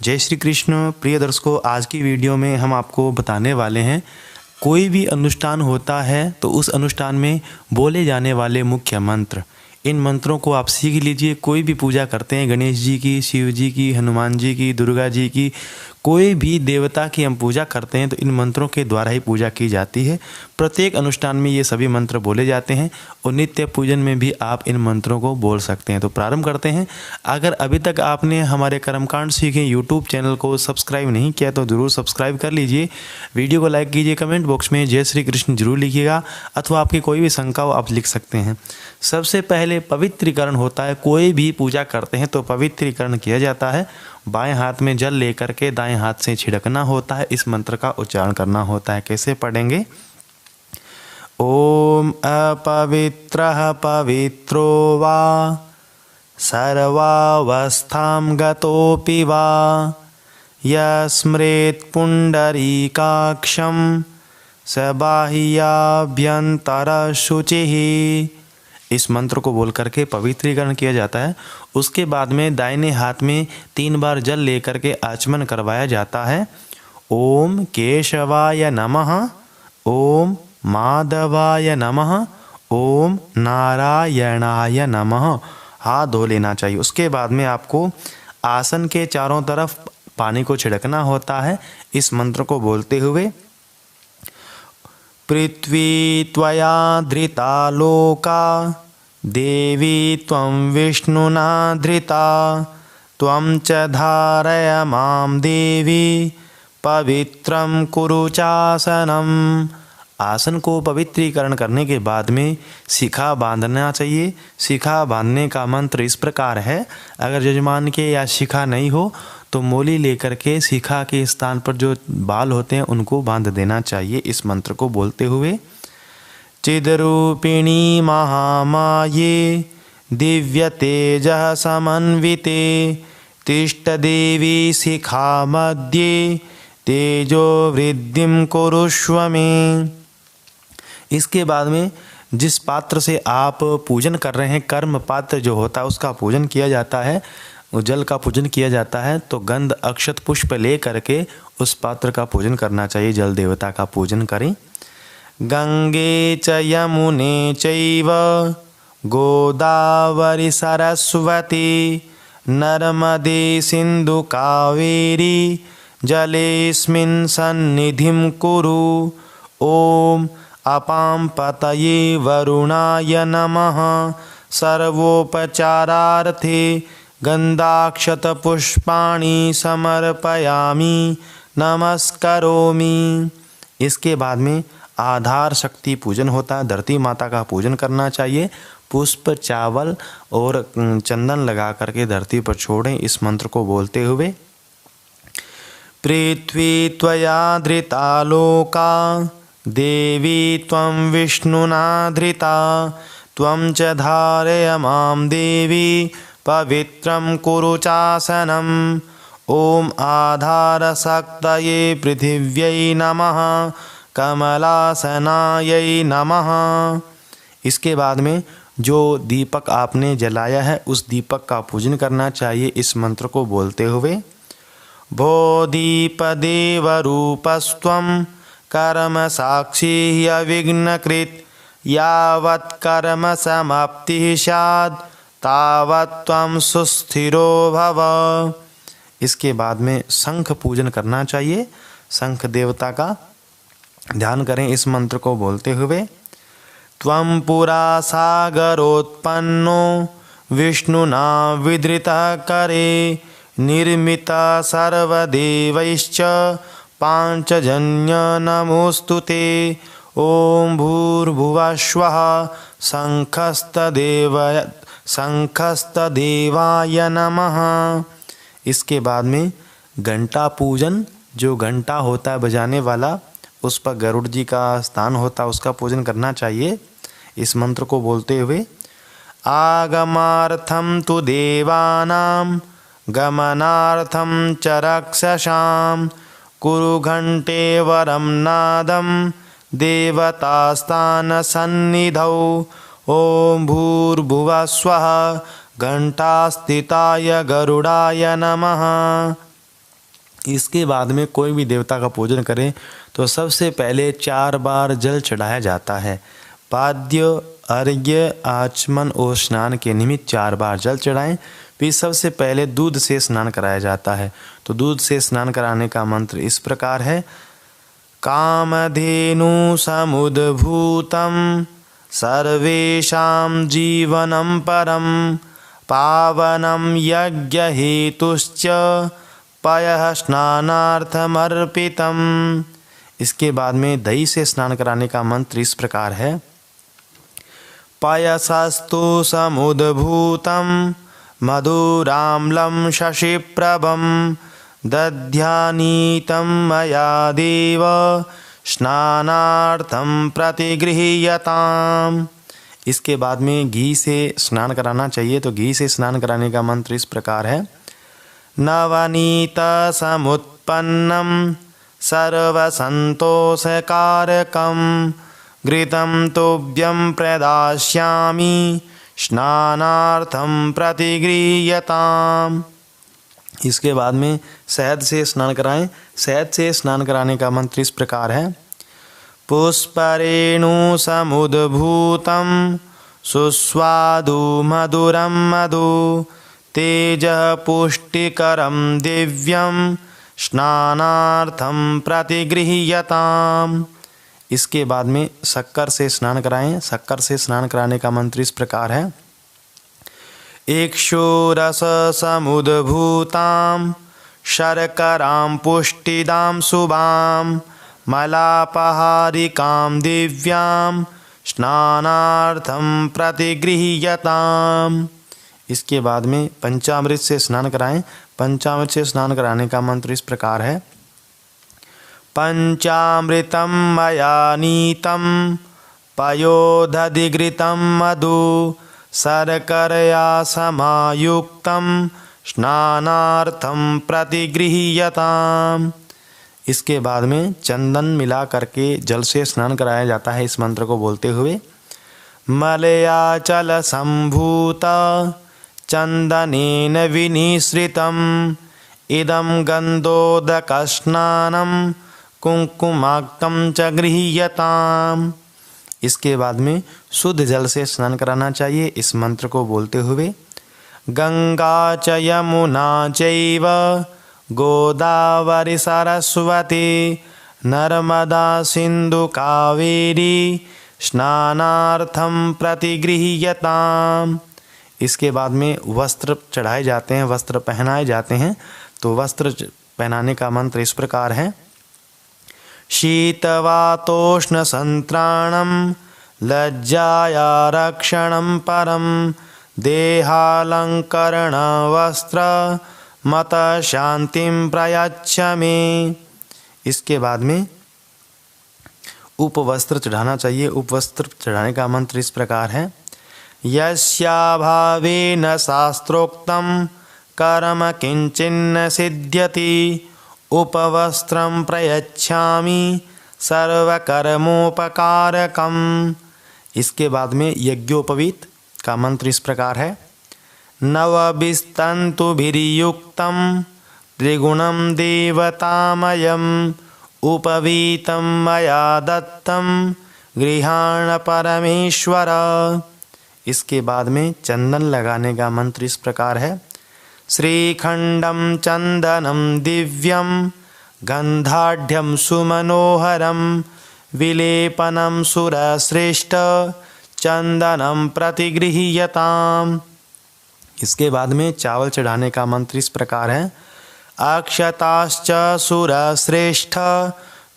जय श्री कृष्ण। प्रिय दर्शकों, आज की वीडियो में हम आपको बताने वाले हैं कोई भी अनुष्ठान होता है तो उस अनुष्ठान में बोले जाने वाले मुख्य मंत्र। इन मंत्रों को आप सीख लीजिए। कोई भी पूजा करते हैं, गणेश जी की, शिव जी की, हनुमान जी की, दुर्गा जी की, कोई भी देवता की हम पूजा करते हैं तो इन मंत्रों के द्वारा ही पूजा की जाती है। प्रत्येक अनुष्ठान में ये सभी मंत्र बोले जाते हैं और नित्य पूजन में भी आप इन मंत्रों को बोल सकते हैं। तो प्रारंभ करते हैं। अगर अभी तक आपने हमारे कर्मकांड सीखे यूट्यूब चैनल को सब्सक्राइब नहीं किया तो ज़रूर सब्सक्राइब कर लीजिए। वीडियो को लाइक कीजिए, कमेंट बॉक्स में जय श्री कृष्ण जरूर लिखिएगा अथवा आपकी कोई भी शंका हो आप लिख सकते हैं। सबसे पहले पवित्रीकरण होता है। कोई भी पूजा करते हैं तो पवित्रीकरण किया जाता है। बाएं हाथ में जल लेकर के दाएं हाथ से छिड़कना होता है। इस मंत्र का उच्चारण करना होता है। कैसे पढ़ेंगे? ओम अपवित्रः पवित्रो वा सर्वावस्थां गतोऽपि वा यस्मृत् पुण्डरीकाक्षं स बाह्याभ्यन्तरशुचिः। इस मंत्र को बोल करके पवित्रीकरण किया जाता है। उसके बाद में दाहिने हाथ में 3 बार जल लेकर के आचमन करवाया जाता है। ओम केशवाय नमः, ओम माधवाय नमः, ओम नारायणाय नमः। हाथ धो लेना चाहिए। उसके बाद में आपको आसन के चारों तरफ पानी को छिड़कना होता है इस मंत्र को बोलते हुए। पृथ्वी त्वया धृता लोका देवी त्वं विष्णुना धृता त्वं च धारय मां देवी पवित्रं कुरु चासनम्। आसन को पवित्रीकरण करने के बाद में शिखा बांधना चाहिए। शिखा बांधने का मंत्र इस प्रकार है। अगर यजमान के या शिखा नहीं हो तो मोली लेकर के शिखा के स्थान पर जो बाल होते हैं उनको बांध देना चाहिए इस मंत्र को बोलते हुए। चिद्रूपिणी महामाये दिव्य तेजः समन्विते तिष्ठ देवी शिखा मध्ये तेजो वृद्धिं कुरुष्व मे। इसके बाद में जिस पात्र से आप पूजन कर रहे हैं, कर्म पात्र जो होता है उसका पूजन किया जाता है, जल का पूजन किया जाता है, तो गंध अक्षत पुष्प ले करके उस पात्र का पूजन करना चाहिए। जल देवता का पूजन करें। गंगे च यमुने चैव गोदावरी सरस्वती नर्मदे सिंधु कावेरी जलेस्मिन् सन्निधिं कुरु। ओम अपां पतये वरुणाय नमः। सर्वोपचारार्थे गंधाक्षत पुष्पाणि समर्पयामि नमस्करोमि। इसके बाद में आधार शक्ति पूजन होता है। धरती माता का पूजन करना चाहिए। पुष्प, चावल और चंदन लगा करके धरती पर छोड़ें इस मंत्र को बोलते हुए। पृथ्वी त्वया धृता लोका देवी त्वं विष्णुना धृता त्वं च धारय मां देवी पवित्रं कुरु चासनम्। ओम आधारशक्तये पृथिव्यै नमः कमलासनायै नमः। इसके बाद में जो दीपक आपने जलाया है उस दीपक का पूजन करना चाहिए इस मंत्र को बोलते हुए। बोधीपदेवरूपस्त्वं कर्म साक्षी अविघ्नकृत् यावत् कर्म समाप्तिः स्यात् तावत् त्वं सुस्थिरो भव। इसके बाद में शंख पूजन करना चाहिए। शंख देवता का ध्यान करें इस मंत्र को बोलते हुए। त्वं पुरा सागरोत्पन्नो विष्णुना विधृतः करे निर्मिता सर्वदेवैश्च पांचजन्य नमोस्तुते। ओम भूर्भुवस्वः शंखस्तदेवाय नमः। इसके बाद में घंटा पूजन, जो घंटा होता है बजाने वाला, उस पर गरुड़ जी का स्थान होता है, उसका पूजन करना चाहिए इस मंत्र को बोलते हुए। आगमार्थं तु देवानां गमनार्थं च रक्षसां कुरु घंटे वरं नादं देवतास्थान सन्निधौ। ओम भूर्भुवस्वः घंटास्थिताय गरुड़ाय नमः। इसके बाद में कोई भी देवता का पूजन करें तो सबसे पहले 4 बार जल चढ़ाया जाता है। पाद्य, अर्घ्य, आचमन और स्नान के निमित्त 4 बार जल चढ़ाएं। फिर सबसे पहले दूध से स्नान कराया जाता है। तो दूध से स्नान कराने का मंत्र इस प्रकार है। कामधेनु समुद्भूतं सर्वेषां जीवनं परं पावनं यज्ञहेतुश्च पयः स्नानार्थमर्पितम्। इसके बाद में दही से स्नान कराने का मंत्र इस प्रकार है। पयसस्तु समुद्भूतं मधुराम्लं शशिप्रभं दध्यानीतं मया देव स्नानार्थं प्रतिगृह्यताम्। इसके बाद में घी से स्नान कराना चाहिए। तो घी से स्नान कराने का मंत्र इस प्रकार है। नवनीत समुत्पन्नं सर्वसन्तोषकारकं घृतं तुभ्यं प्रदास्यामि स्नानार्थं प्रतिगृह्यताम्। इसके बाद में शहद से स्नान कराएं। शहद से स्नान कराने का मंत्र इस प्रकार है। पुष्परेणु समुद्भूतं सुस्वादु मधुरं मधु तेजः पुष्टिकरं दिव्यं स्नानार्थं प्रतिगृह्यताम्। इसके बाद में शक्कर से स्नान कराएं। शक्कर से स्नान कराने का मंत्र इस प्रकार है। इक्षुरस समुद्भूतां शर्करां पुष्टिदां शुभां मलापहारिकां दिव्यां स्नानार्थं प्रतिगृह्यताम्। इसके बाद में पंचामृत से स्नान कराएं। पंचामृत से स्नान कराने का मंत्र इस प्रकार है। पंचामृतं मया नीतं पयोदधिघृतं मधु शर्करया समायुक्तं स्नानार्थं प्रतिगृह्यताम्। इसके बाद में चंदन मिला करके जल से स्नान कराया जाता है। इस मंत्र को बोलते हुए मलयाचल संभूत चंदनेन विनिश्रितम् इदं गन्धोदकस्नानं कुंकुमाक्तं च गृह्यताम्। इसके बाद में शुद्ध जल से स्नान कराना चाहिए। इस मंत्र को बोलते हुए गंगा च यमुना चैव गोदावरी सरस्वती नर्मदा सिंधु कावेरी स्नानार्थं प्रतिगृह्यताम्। इसके बाद में वस्त्र चढ़ाए जाते हैं, वस्त्र पहनाए जाते हैं। तो वस्त्र पहनाने का मंत्र इस प्रकार है। शीतवातोष्ण संत्राणं लज्जाया रक्षणं परं देहालंकरण वस्त्र मत शांतिं प्रयच्छ मे। इसके बाद में उपवस्त्र चढ़ाना चाहिए। उपवस्त्र चढ़ाने का मंत्र इस प्रकार है। यस्याभावेन शास्त्रोक्तं कर्म किंचिन्न सिद्ध्यति उपवस्त्रं प्रयच्छामि सर्वकर्मोपकारकम्। इसके बाद में यज्ञोपवीत का मंत्र इस प्रकार है। नवभिस्तन्तुभिर्युक्तं त्रिगुणं देवतामयम् उपवीतं मया दत्तं गृहाण परमेश्वर। इसके बाद में चंदन लगाने का मंत्र इस प्रकार है। श्रीखंडं चंदनं दिव्यं गंधाढ्यं सुमनोहरं विलेपनं सुरश्रेष्ठ चंदनं प्रतिगृह्यताम्। इसके बाद में चावल चढ़ाने का मंत्र इस प्रकार है। अक्षताश्च सुरश्रेष्ठ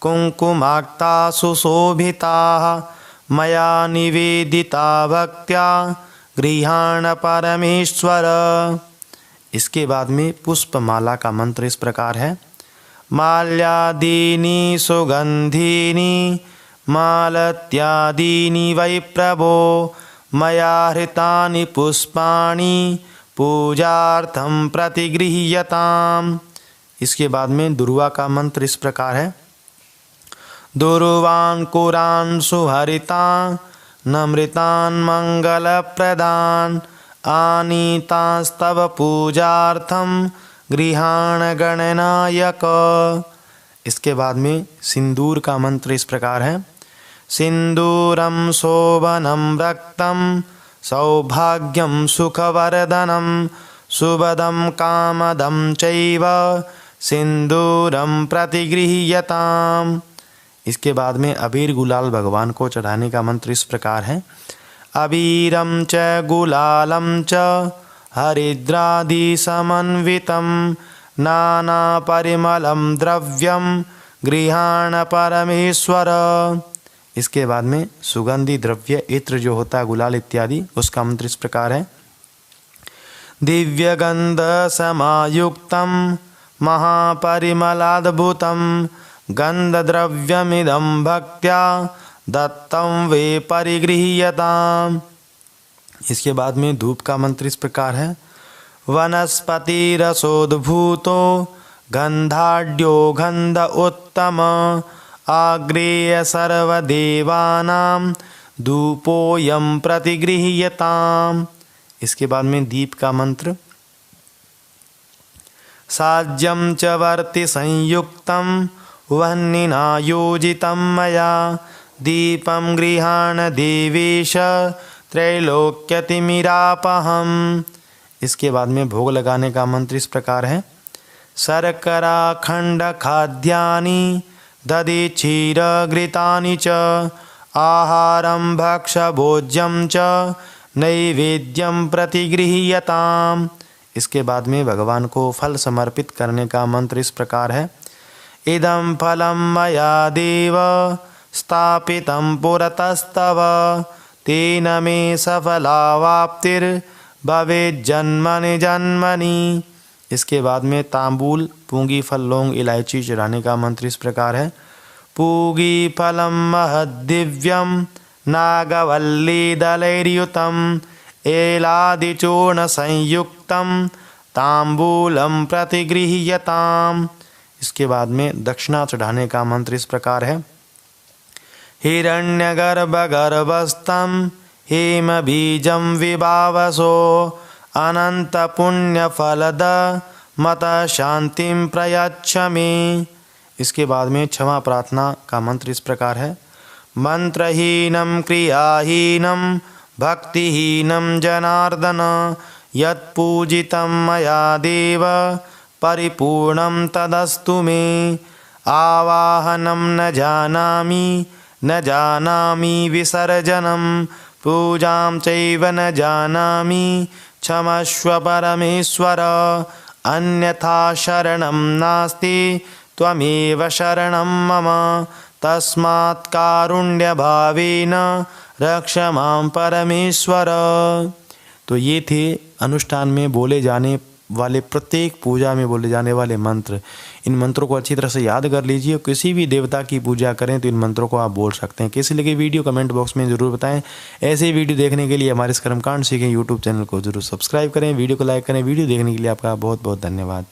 कुंकुमाक्ता सुशोभिताः मया निवेदिता भक्त्या गृहाण परमेश्वर। इसके बाद में पुष्पमाला का मंत्र इस प्रकार है। माल्यादीनि सुगंधीनि मालत्यादीनि वै प्रभो मया हृतानि पुष्पाणि पूजार्थं प्रतिगृह्यताम्। इसके बाद में दुर्वा का मंत्र इस प्रकार है। दुर्वान् कुरान् सुहरितान् नमृतान् मंगलप्रदान् आनीतास्तव पूजार्थं गृहाण गणनायक। इसके बाद में सिंदूर का मंत्र इस प्रकार है। सिंदूरम शोभनम रक्तम सौभाग्यम सुखवर्धनम सुभदम कामदम चैव सिंदूरम प्रतिगृह्यताम। इसके बाद में अबीर गुलाल भगवान को चढ़ाने का मंत्र इस प्रकार है। अबीरम च गुलालम च हरिद्रादि समन्वितम नाना परिमलम द्रव्यम गृहाण परमेश्वर। इसके बाद में सुगंधि द्रव्य इत्र जो होता है गुलाल इत्यादि उसका मंत्र इस प्रकार है। दिव्य गंध समायुक्तम महापरिमलाद्भुतम गंध द्रव्यमिदं भक्त्या दत्तं वे परिगृह्यताम्। इसके बाद में धूप का मंत्र इस प्रकार है। वनस्पति रसोद्भूतो गंधाढ्यो गंध उत्तम आग्रेय सर्वदेवानां धूपोऽयं प्रतिगृह्यताम्। इसके बाद में दीप का मंत्र। साज्यं च वर्ति संयुक्तं वह्निना योजितं मया दीपं गृहाण देवेश त्रैलोक्यतिमिरापहम्। इसके बाद में भोग लगाने का मंत्र इस प्रकार है। शर्करा खंड खाद्यानि दधि क्षीर घृतानि च आहारं भक्ष भोज्यं च नैवेद्यं प्रतिगृह्यताम्। इसके बाद में भगवान को फल समर्पित करने का मंत्र इस प्रकार है। इदं फलं मया देव स्थापितं पुरतस्तव तेन मे सफलावाप्तिर्भवेज्जन्मनि जन्मनि। इसके बाद में तांबूल पूंगी फल लौंग इलायची चढ़ाने का मंत्र इस प्रकार है। पूगी फलं महद्दिव्यं नागवल्ली दलैर्युतं एलादिचूर्ण संयुक्तं तांबूलं प्रतिगृह्यताम्। इसके बाद में दक्षिणा चढ़ाने का मंत्र इस प्रकार है। हिरण्यगर्भगर्भस्थं हेमबीजं विभावसो अनन्तपुण्यफलद मत शांतिं प्रयच्छ मे। इसके बाद में क्षमा प्रार्थना का मंत्र इस प्रकार है। मंत्रहीनं क्रियाहीनं भक्तिहीनं जनार्दन यत्पूजितं मया देव परिपूर्णं तदस्तु मे। आवाहनं न जानामि विसर्जनं पूजां चैव न जानामि क्षमस्व परमेश्वर अन्यथा शरणं नास्ति त्वमेव शरणं मम तस्मात् कारुण्यभावेन रक्ष मां परमेश्वर। तो ये थे अनुष्ठान में बोले जाने वाले प्रत्येक पूजा में बोले जाने वाले मंत्र। इन मंत्रों को अच्छी तरह से याद कर लीजिए। किसी भी देवता की पूजा करें तो इन मंत्रों को आप बोल सकते हैं। कैसी लगी वीडियो कमेंट बॉक्स में ज़रूर बताएं। ऐसे वीडियो देखने के लिए हमारे कर्मकांड सीखें यूट्यूब चैनल को जरूर सब्सक्राइब करें, वीडियो को लाइक करें। वीडियो देखने के लिए आपका बहुत बहुत धन्यवाद।